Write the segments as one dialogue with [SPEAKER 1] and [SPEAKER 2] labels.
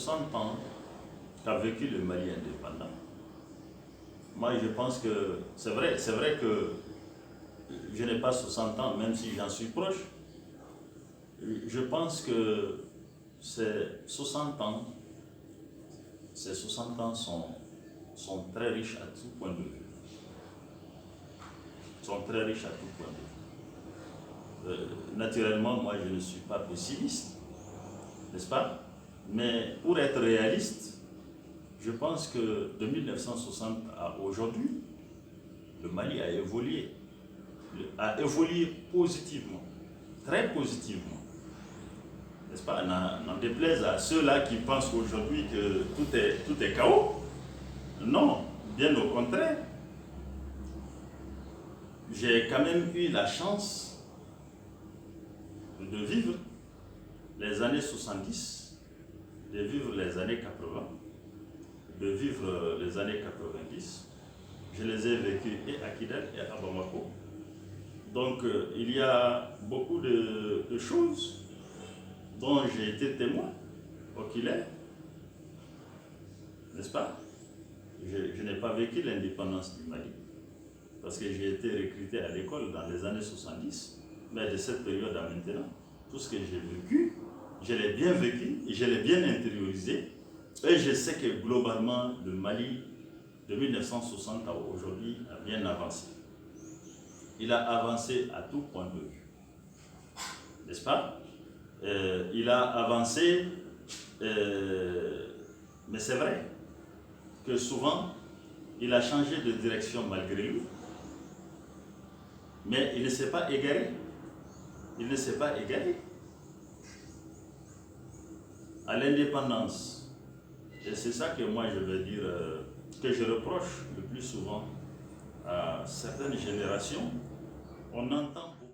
[SPEAKER 1] 60 ans qu'a vécu le Mali indépendant, moi je pense que c'est vrai que je n'ai pas 60 ans, même si j'en suis proche. Je pense que ces 60 ans, sont très riches à tout point de vue. Sont très riches à tout point de vue. Naturellement, moi je ne suis pas pessimiste, n'est-ce pas? Mais pour être réaliste, je pense que de 1960 à aujourd'hui, le Mali a évolué positivement, très positivement. N'est-ce pas? N'en déplaise à ceux-là qui pensent aujourd'hui que tout est chaos. Non, bien au contraire. J'ai quand même eu la chance de vivre les années 70, de vivre les années 80, de vivre les années 90. Je les ai vécues et à Kidal et à Bamako. Donc il y a beaucoup de choses dont j'ai été témoin, oculaire, n'est-ce pas? Je n'ai pas vécu l'indépendance du Mali, parce que j'ai été recruté à l'école dans les années 70, mais de cette période à maintenant, tout ce que j'ai vécu, je l'ai bien vécu, et je l'ai bien intériorisé, et je sais que globalement, le Mali, de 1960 à aujourd'hui, a bien avancé. Il a avancé à tout point de vue, n'est-ce pas? Il a avancé, mais c'est vrai que souvent, il a changé de direction malgré lui, mais il ne s'est pas égaré. Il ne s'est pas égaré à l'indépendance. Et c'est ça que moi je veux dire, que je reproche le plus souvent à certaines générations. On entend beaucoup.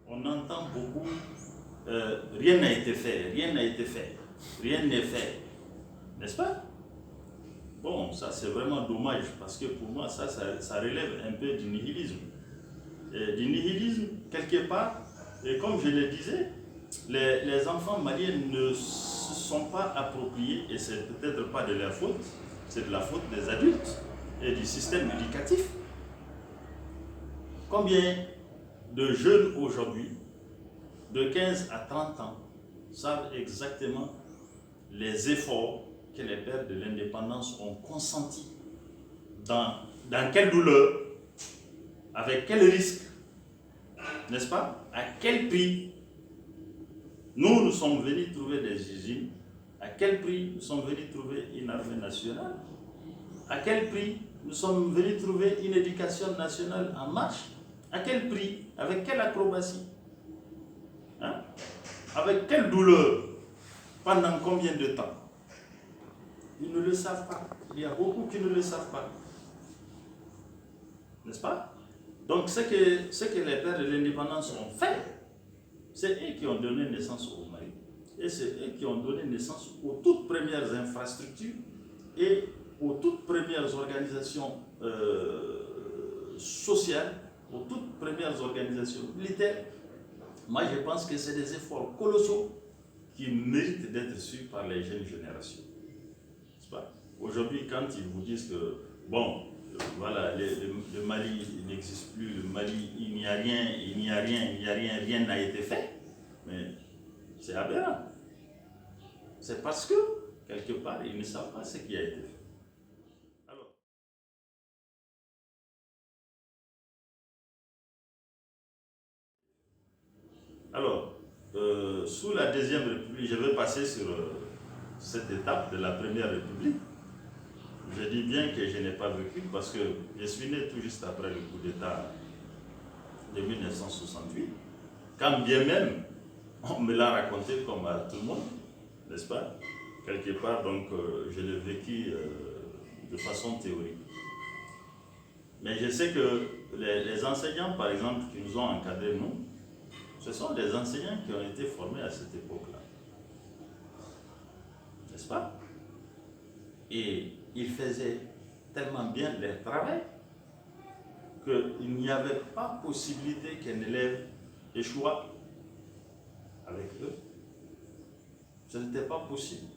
[SPEAKER 1] On entend beaucoup, rien n'a été fait, rien n'a été fait, rien n'est fait, n'est-ce pas? Bon, ça c'est vraiment dommage, parce que pour moi ça relève un peu du nihilisme. Et du nihilisme, quelque part, et comme je le disais, les enfants maliens ne se sont pas appropriés, et c'est peut-être pas de leur faute, c'est de la faute des adultes et du système éducatif. Combien de jeunes aujourd'hui, de 15 à 30 ans, savent exactement les efforts que les pères de l'indépendance ont consentis, dans quelle douleur, avec quel risque, n'est-ce pas? À quel prix nous sommes venus trouver des usines, à quel prix nous sommes venus trouver une armée nationale, à quel prix nous sommes venus trouver une éducation nationale en marche, à quel prix, avec quelle acrobatie, hein? Avec quelle douleur, pendant combien de temps? Ils ne le savent pas. Il y a beaucoup qui ne le savent pas. N'est-ce pas? Donc ce que les pères de l'indépendance ont fait, c'est eux qui ont donné naissance au Mali. Et c'est eux qui ont donné naissance aux toutes premières infrastructures et aux toutes premières organisations sociales, aux toutes premières organisations militaires. Moi, je pense que c'est des efforts colossaux qui méritent d'être suivis par les jeunes générations. Aujourd'hui, quand ils vous disent que, bon, voilà, le Mali n'existe plus, le Mali, il n'y a rien, rien n'a été fait, mais c'est aberrant. C'est parce que, quelque part, ils ne savent pas ce qui a été fait. Alors, sous la Deuxième République, je vais passer sur cette étape de la Première République. Je dis bien que je n'ai pas vécu parce que je suis né tout juste après le coup d'État de 1968. Quand bien même, on me l'a raconté comme à tout le monde, n'est-ce pas? Quelque part, donc, je l'ai vécu de façon théorique. Mais je sais que les enseignants, par exemple, qui nous ont encadrés, nous, ce sont des enseignants qui ont été formés à cette époque-là. N'est-ce pas? Et ils faisaient tellement bien leur travail qu'il n'y avait pas possibilité qu'un élève échoua avec eux. Ce n'était pas possible.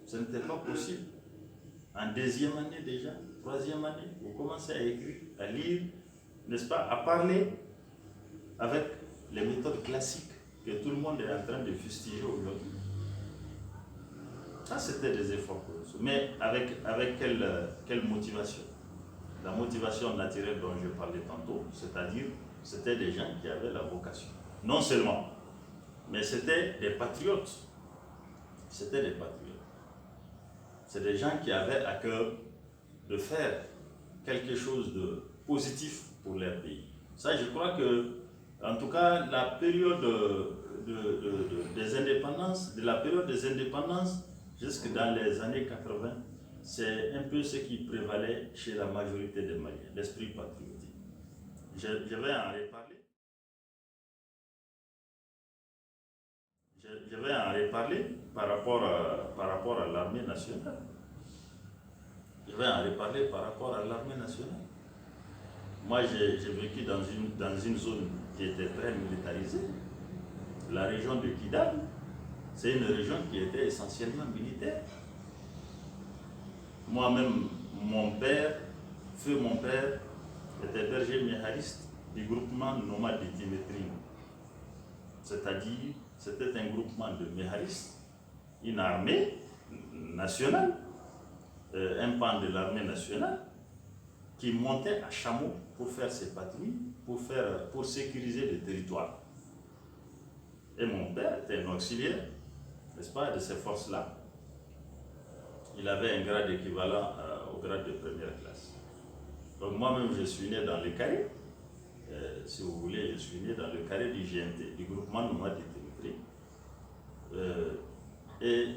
[SPEAKER 1] Ce n'était pas possible. En deuxième année déjà, troisième année, vous commencez à écrire, à lire, n'est-ce pas, à parler avec les méthodes classiques que tout le monde est en train de fustiger aujourd'hui. Ça, c'était des efforts colossaux. Mais avec quelle motivation? La motivation naturelle dont je parlais tantôt, c'est-à-dire, c'était des gens qui avaient la vocation. Non seulement, mais c'était des patriotes. C'était des patriotes. C'est des gens qui avaient à cœur de faire quelque chose de positif pour leur pays. Ça, je crois que, en tout cas, la période des indépendances, de la période des indépendances jusque dans les années 80, c'est un peu ce qui prévalait chez la majorité des Maliens, l'esprit patriotique. Je vais en reparler. Je vais en reparler par rapport à l'armée nationale. Je vais en reparler par rapport à l'armée nationale. Moi, j'ai vécu dans une zone qui était très militarisée. La région de Kidal, c'est une région qui était essentiellement militaire. Moi-même, mon père était berger méhariste du groupement nomade de Timétrine. C'est-à-dire, c'était un groupement de méharistes, une armée nationale, un pan de l'armée nationale, qui montait à chameau pour faire ses patrouilles, pour sécuriser le territoire. Et mon père était un auxiliaire, n'est-ce pas, de ces forces-là. Il avait un grade équivalent au grade de première classe. Donc moi-même, je suis né dans le carré, si vous voulez, je suis né dans le carré du GNT, du groupement nomade de Timétrine. Et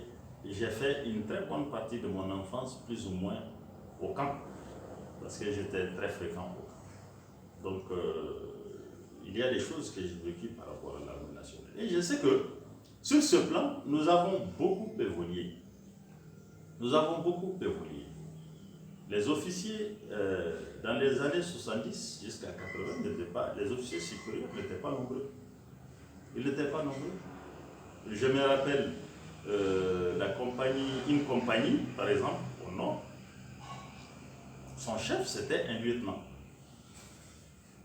[SPEAKER 1] j'ai fait une très bonne partie de mon enfance, plus ou moins, au camp, parce que j'étais très fréquent au camp. Donc, il y a des choses que j'ai vécues par rapport à l'armée nationale. Et je sais que, sur ce plan, nous avons beaucoup évolué. Nous avons beaucoup évolué. Les officiers, dans les années 70 jusqu'à 80, les officiers supérieurs n'étaient pas nombreux. Ils n'étaient pas nombreux. Je me rappelle une compagnie, par exemple, au nord, son chef, c'était un lieutenant.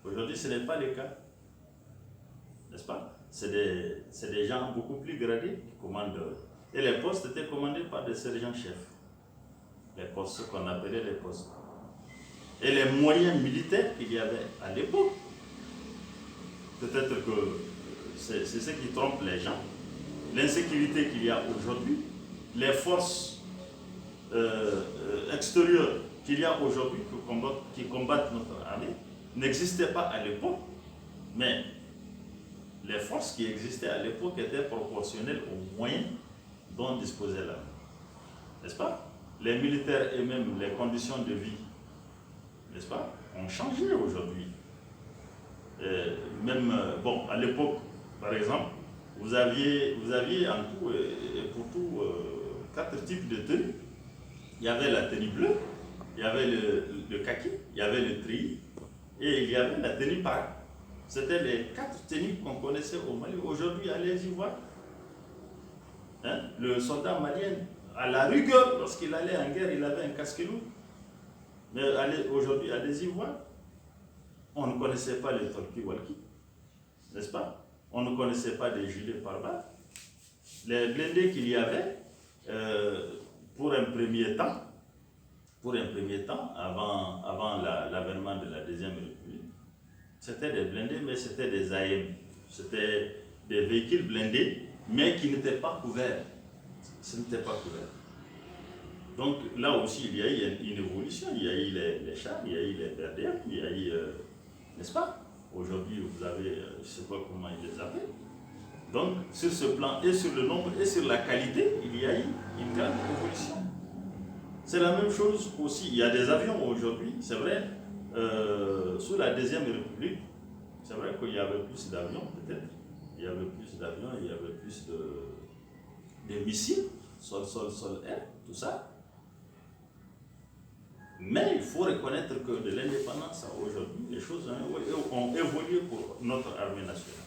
[SPEAKER 1] Aujourd'hui, ce n'est pas le cas. N'est-ce pas? C'est des gens beaucoup plus gradés qui commandent. Et les postes étaient commandés par des sergents-chefs. Les postes, ce qu'on appelait les postes. Et les moyens militaires qu'il y avait à l'époque, peut-être que c'est ce qui trompe les gens. L'insécurité qu'il y a aujourd'hui, les forces extérieures qu'il y a aujourd'hui qui combattent notre armée, n'existaient pas à l'époque, mais les forces qui existaient à l'époque étaient proportionnelles aux moyens dont disposait l'armée. N'est-ce pas? Les militaires et même les conditions de vie, n'est-ce pas, ont changé aujourd'hui. Même, bon, à l'époque, par exemple, vous aviez en tout et pour tout 4 types de tenues. Il y avait la tenue bleue, il y avait le kaki, il y avait le treillis et il y avait la tenue parade. C'était les 4 tenues qu'on connaissait au Mali. Aujourd'hui, allez-y voir. Hein? Le soldat malien, à la rigueur, lorsqu'il allait en guerre, il avait un casque lourd. Mais aujourd'hui, allez-y voir. On ne connaissait pas les talkie-walkie, n'est-ce pas? On ne connaissait pas des gilets pare-balles. Les blindés qu'il y avait, pour un premier temps, avant l'avènement de la Deuxième République, c'était des blindés, mais c'était des AM. C'était des véhicules blindés, mais qui n'étaient pas couverts. Ce n'était pas couvert. Donc là aussi, il y a eu une évolution. Il y a eu les chars, il y a eu les BRDM, il y a eu, n'est-ce pas? Aujourd'hui, vous avez, je ne sais pas comment ils les appellent. Donc, sur ce plan, et sur le nombre, et sur la qualité, il y a eu une grande évolution. C'est la même chose aussi. Il y a des avions aujourd'hui, c'est vrai, sous la Deuxième République, c'est vrai qu'il y avait plus d'avions, peut-être. Il y avait plus d'avions, il y avait plus de missiles, sol, air, tout ça. Mais il faut reconnaître que de l'indépendance à aujourd'hui, les choses ont évolué pour notre armée nationale.